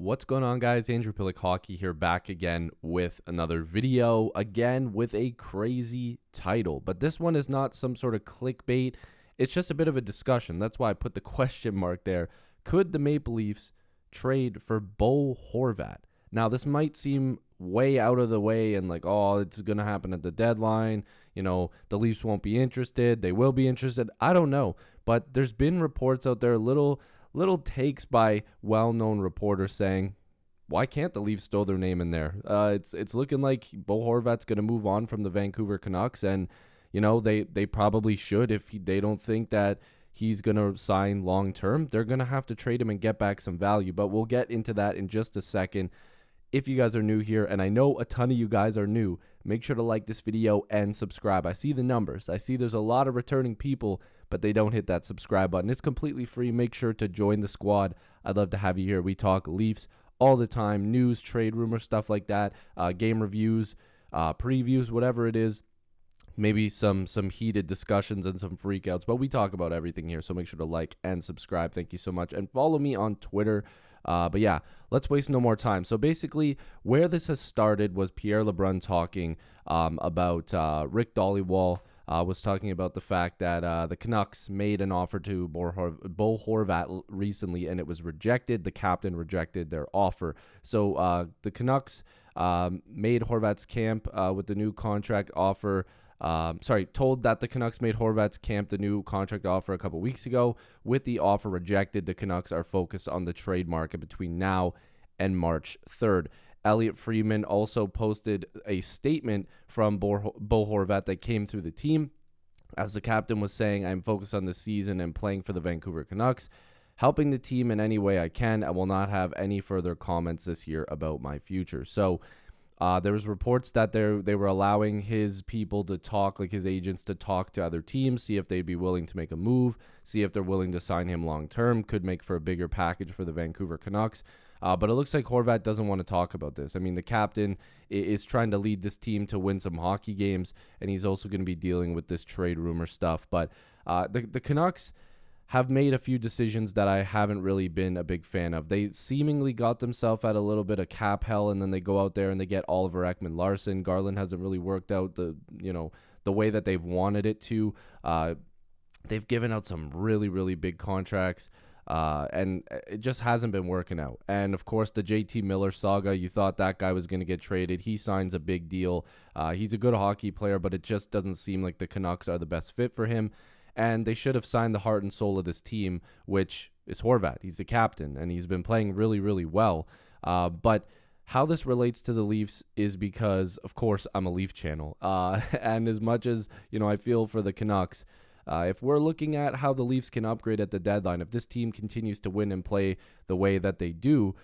What's going on, guys? Andrew Piluk Hockey here, back again with another video, again with a crazy title. But this one is not some sort of clickbait. It's just a bit of a discussion. That's why I put the question mark there. Could the Maple Leafs trade for Bo Horvat? Now, this might seem way out of the way and like, oh, it's going to happen at the deadline. You know, the Leafs won't be interested. They will be interested. I don't know. But there's been reports out there, little takes by well-known reporters saying, why can't the Leafs throw their name in there? It's looking like Bo Horvat's going to move on from the Vancouver Canucks, and you know they probably should. If they don't think that he's going to sign long-term, they're going to have to trade him and get back some value. But we'll get into that in just a second. If you guys are new here, and I know a ton of you guys are new, make sure to like this video and subscribe. I see the numbers. I see there's a lot of returning people, but they don't hit that subscribe button. It's completely free. Make sure to join the squad. I'd love to have you here. We talk Leafs all the time, news, trade rumors, stuff like that, game reviews, previews, whatever it is. Maybe some heated discussions and some freakouts, but we talk about everything here, so make sure to like and subscribe. Thank you so much, and follow me on Twitter. But yeah, let's waste no more time. So basically, where this has started was Pierre LeBrun talking about Rick Dhaliwal. Was talking about the fact that the Canucks made an offer to Bo Horvat recently, and it was rejected. The captain rejected their offer. So the Canucks made Horvat's camp with the new contract offer. Told that the Canucks made Horvat's camp the new contract offer a couple weeks ago. With the offer rejected, the Canucks are focused on the trade market between now and March 3rd. Elliot Friedman also posted a statement from Bo Horvat that came through the team. As the captain was saying, I'm focused on the season and playing for the Vancouver Canucks, helping the team in any way I can. I will not have any further comments this year about my future. So there was reports that they were allowing his people to talk, like his agents, to talk to other teams, see if they'd be willing to make a move, see if they're willing to sign him long-term, could make for a bigger package for the Vancouver Canucks. But it looks like Horvat doesn't want to talk about this. I mean, the captain is trying to lead this team to win some hockey games, and he's also going to be dealing with this trade rumor stuff. But the Canucks have made a few decisions that I haven't really been a big fan of. They seemingly got themselves at a little bit of cap hell, and then they go out there and they get Oliver Ekman-Larsson. Garland hasn't really worked out the way that they've wanted it to. They've given out some really big contracts. And it just hasn't been working out. And, of course, the JT Miller saga, you thought that guy was going to get traded. He signs a big deal. He's a good hockey player, but it just doesn't seem like the Canucks are the best fit for him. And they should have signed the heart and soul of this team, which is Horvat. He's the captain, and he's been playing really well. But how this relates to the Leafs is because, of course, I'm a Leaf channel. And as much as, I feel for the Canucks, if we're looking at how the Leafs can upgrade at the deadline, if this team continues to win and play the way that they do,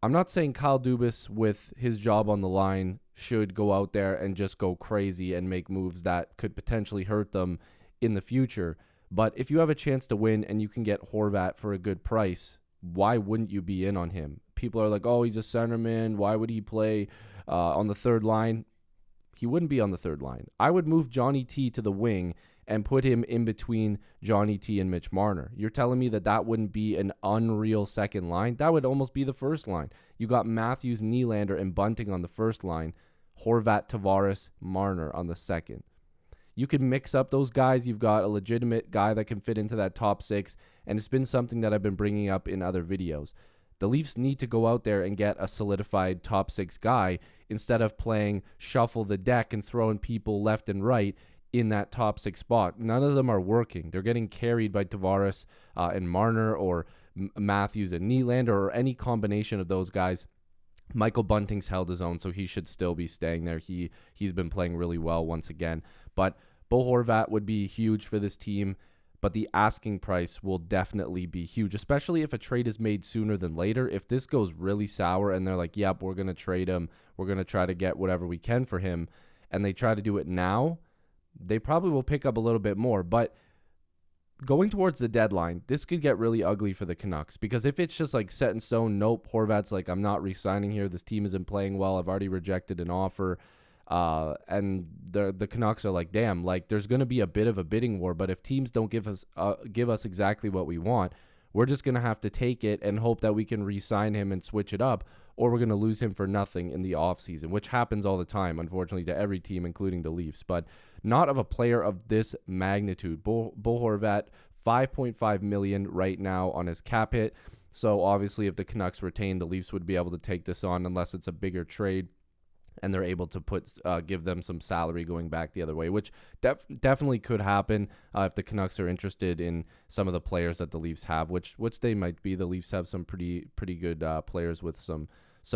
I'm not saying Kyle Dubas, with his job on the line, should go out there and just go crazy and make moves that could potentially hurt them in the future. But if you have a chance to win and you can get Horvat for a good price, why wouldn't you be in on him? People are like, oh, he's a centerman. Why would he play on the third line? He wouldn't be on the third line. I would move Johnny T to the wing and put him in between Johnny T and Mitch Marner. You're telling me that wouldn't be an unreal second line? That would almost be the first line. You got Matthews, Nylander, and Bunting on the first line, Horvat, Tavares, Marner on the second. You can mix up those guys. You've got a legitimate guy that can fit into that top six, and it's been something that I've been bringing up in other videos. The Leafs need to go out there and get a solidified top six guy instead of playing shuffle the deck and throwing people left and right in that top six spot. None of them are working. They're getting carried by Tavares and Marner, or Matthews and Nylander, or any combination of those guys. Michael Bunting's held his own, so he should still be staying there. He's been playing really well once again. But Bo Horvat would be huge for this team, but the asking price will definitely be huge, especially if a trade is made sooner than later. If this goes really sour and they're like, yep, we're going to trade him, we're going to try to get whatever we can for him, and they try to do it now, they probably will pick up a little bit more. But going towards the deadline, this could get really ugly for the Canucks, because if it's just like set in stone, nope, Horvat's like, I'm not re-signing here, this team isn't playing well, I've already rejected an offer, and the Canucks are like, damn, like there's going to be a bit of a bidding war, but if teams don't give us exactly what we want, we're just going to have to take it and hope that we can re-sign him and switch it up, or we're going to lose him for nothing in the offseason, which happens all the time, unfortunately, to every team, including the Leafs. But not of a player of this magnitude. Bo Horvat, $5.5 million right now on his cap hit. So obviously, if the Canucks retain, the Leafs would be able to take this on unless it's a bigger trade and they're able to give them some salary going back the other way, which definitely could happen if the Canucks are interested in some of the players that the Leafs have, which they might be. The Leafs have some pretty good players with some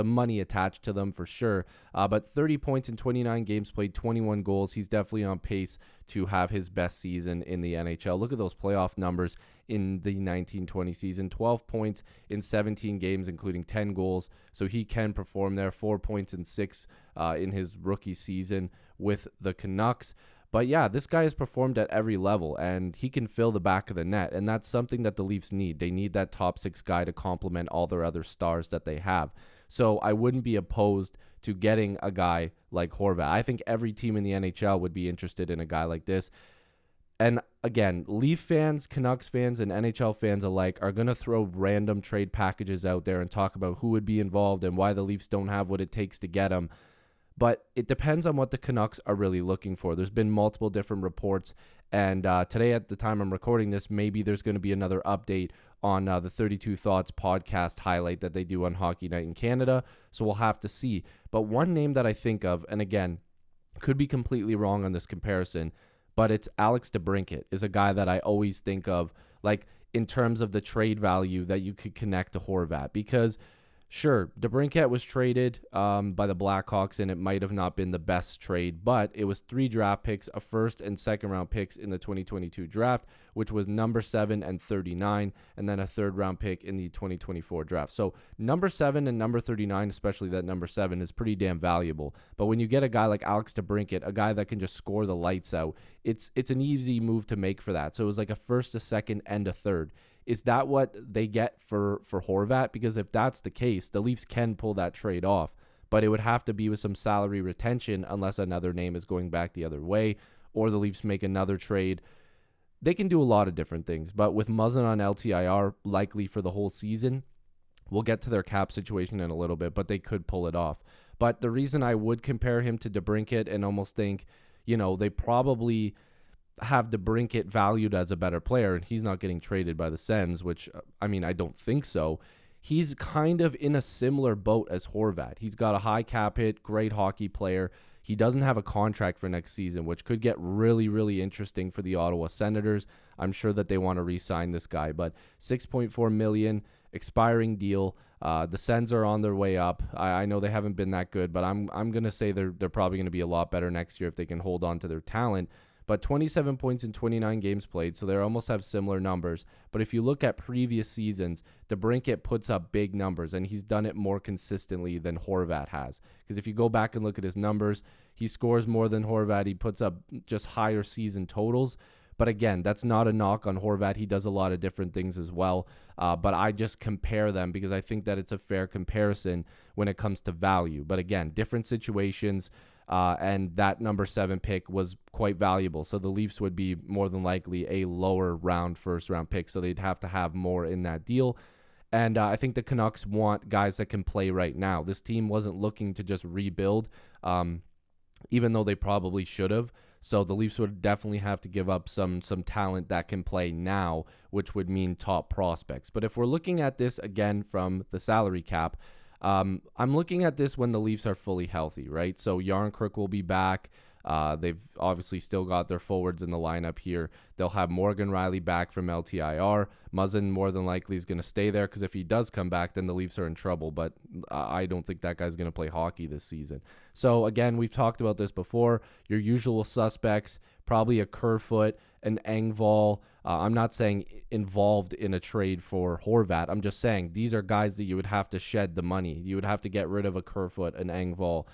money attached to them for sure. But 30 points in 29 games played, 21 goals. He's definitely on pace to have his best season in the NHL. Look at those playoff numbers in the 19-20 season. 12 points in 17 games, including 10 goals. So he can perform there. 4 points in 6 in his rookie season with the Canucks. But yeah, this guy has performed at every level, and he can fill the back of the net, and that's something that the Leafs need. They need that top 6 guy to complement all their other stars that they have. So I wouldn't be opposed to getting a guy like Horvat. I think every team in the NHL would be interested in a guy like this. And again, Leaf fans, Canucks fans, and NHL fans alike are going to throw random trade packages out there and talk about who would be involved and why the Leafs don't have what it takes to get them. But it depends on what the Canucks are really looking for. There's been multiple different reports, and today at the time I'm recording this, maybe there's going to be another update on the 32 Thoughts podcast highlight that they do on Hockey Night in Canada, so we'll have to see. But one name that I think of, and again, could be completely wrong on this comparison, but it's Alex DeBrincat is a guy that I always think of, like in terms of the trade value that you could connect to Horvat, because sure, DeBrincat was traded by the Blackhawks, and it might have not been the best trade, but it was 3 draft picks, a first and second round picks in the 2022 draft, which was number 7 and 39, and then a third round pick in the 2024 draft. So number 7 and number 39, especially that number 7, is pretty damn valuable. But when you get a guy like Alex DeBrincat, a guy that can just score the lights out, it's an easy move to make for that. So it was like a first, a second, and a third. Is that what they get for Horvat? Because if that's the case, the Leafs can pull that trade off, but it would have to be with some salary retention unless another name is going back the other way, or the Leafs make another trade. They can do a lot of different things, but with Muzzin on LTIR likely for the whole season, we'll get to their cap situation in a little bit, but they could pull it off. But the reason I would compare him to DeBrincat and almost think, they probably have DeBrincat valued as a better player, and he's not getting traded by the Sens, which, I don't think so. He's kind of in a similar boat as Horvat. He's got a high cap hit, great hockey player. He doesn't have a contract for next season, which could get really, really interesting for the Ottawa Senators. I'm sure that they want to re-sign this guy, but $6.4 million, expiring deal. The Sens are on their way up. I know they haven't been that good, but I'm going to say they're probably going to be a lot better next year if they can hold on to their talent. But 27 points in 29 games played, so they almost have similar numbers. But if you look at previous seasons, DeBrincat puts up big numbers, and he's done it more consistently than Horvat has. Because if you go back and look at his numbers, he scores more than Horvat. He puts up just higher season totals. But again, that's not a knock on Horvat. He does a lot of different things as well. But I just compare them because I think that it's a fair comparison when it comes to value. But again, different situations. And that number 7 pick was quite valuable. So the Leafs would be more than likely a lower round first round pick. So they'd have to have more in that deal. And I think the Canucks want guys that can play right now. This team wasn't looking to just rebuild, even though they probably should have. So the Leafs would definitely have to give up some talent that can play now, which would mean top prospects. But if we're looking at this again from the salary cap, I'm looking at this when the Leafs are fully healthy, right? So Yarncrook will be back. They've obviously still got their forwards in the lineup here. They'll have Morgan Riley back from LTIR. Muzzin more than likely is going to stay there because if he does come back, then the Leafs are in trouble. But I don't think that guy's going to play hockey this season. So again, we've talked about this before. Your usual suspects, probably a Kerfoot, an Engvall. I'm not saying involved in a trade for Horvat. I'm just saying these are guys that you would have to shed the money. You would have to get rid of a Kerfoot, an Engvall,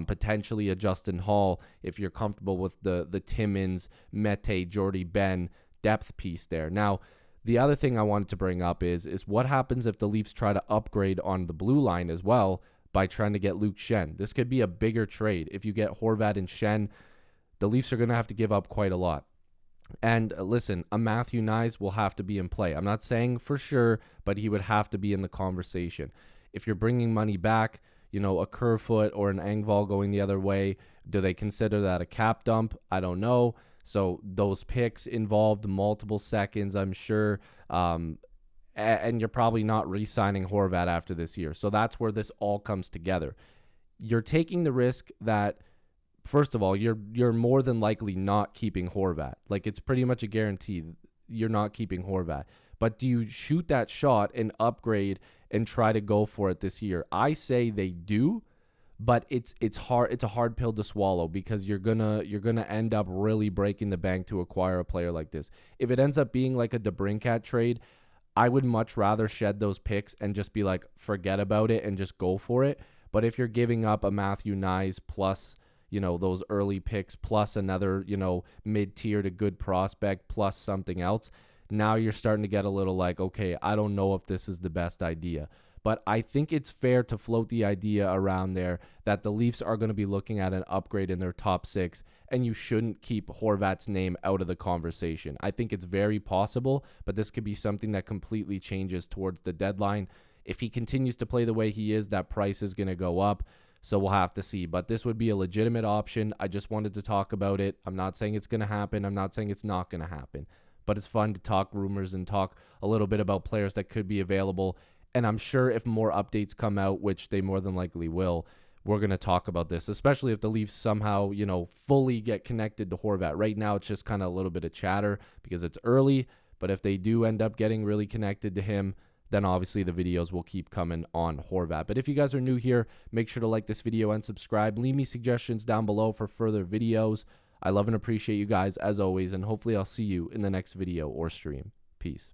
potentially a Justin Hall if you're comfortable with the Timmins, Mete, Jordy Ben depth piece there. Now, the other thing I wanted to bring up is what happens if the Leafs try to upgrade on the blue line as well by trying to get Luke Schenn. This could be a bigger trade. If you get Horvat and Schenn, the Leafs are going to have to give up quite a lot. And listen, a Matthew Nyes will have to be in play. I'm not saying for sure, but he would have to be in the conversation. If you're bringing money back, a Kerfoot or an Engvall going the other way, do they consider that a cap dump? I don't know. So those picks involved multiple seconds, I'm sure. And you're probably not re-signing Horvat after this year. So that's where this all comes together. You're taking the risk that, first of all, you're more than likely not keeping Horvat. Like, it's pretty much a guarantee you're not keeping Horvat. But do you shoot that shot and upgrade and try to go for it this year? I say they do, but it's hard. It's a hard pill to swallow because you're gonna end up really breaking the bank to acquire a player like this. If it ends up being like a DeBrincat trade, I would much rather shed those picks and just be like, forget about it and just go for it. But if you're giving up a Matthew Nyes plus, those early picks plus another, mid-tier to good prospect plus something else, now you're starting to get a little like, okay, I don't know if this is the best idea. But I think it's fair to float the idea around there that the Leafs are going to be looking at an upgrade in their top six, and you shouldn't keep Horvat's name out of the conversation. I think it's very possible, but this could be something that completely changes towards the deadline. If he continues to play the way he is, that price is going to go up. So we'll have to see. But this would be a legitimate option. I just wanted to talk about it. I'm not saying it's going to happen. I'm not saying it's not going to happen. But it's fun to talk rumors and talk a little bit about players that could be available. And I'm sure if more updates come out, which they more than likely will, we're going to talk about this, especially if the Leafs somehow, fully get connected to Horvat. Right now, it's just kind of a little bit of chatter because it's early. But if they do end up getting really connected to him, then obviously the videos will keep coming on Horvat. But if you guys are new here, make sure to like this video and subscribe. Leave me suggestions down below for further videos. I love and appreciate you guys as always, and hopefully I'll see you in the next video or stream. Peace.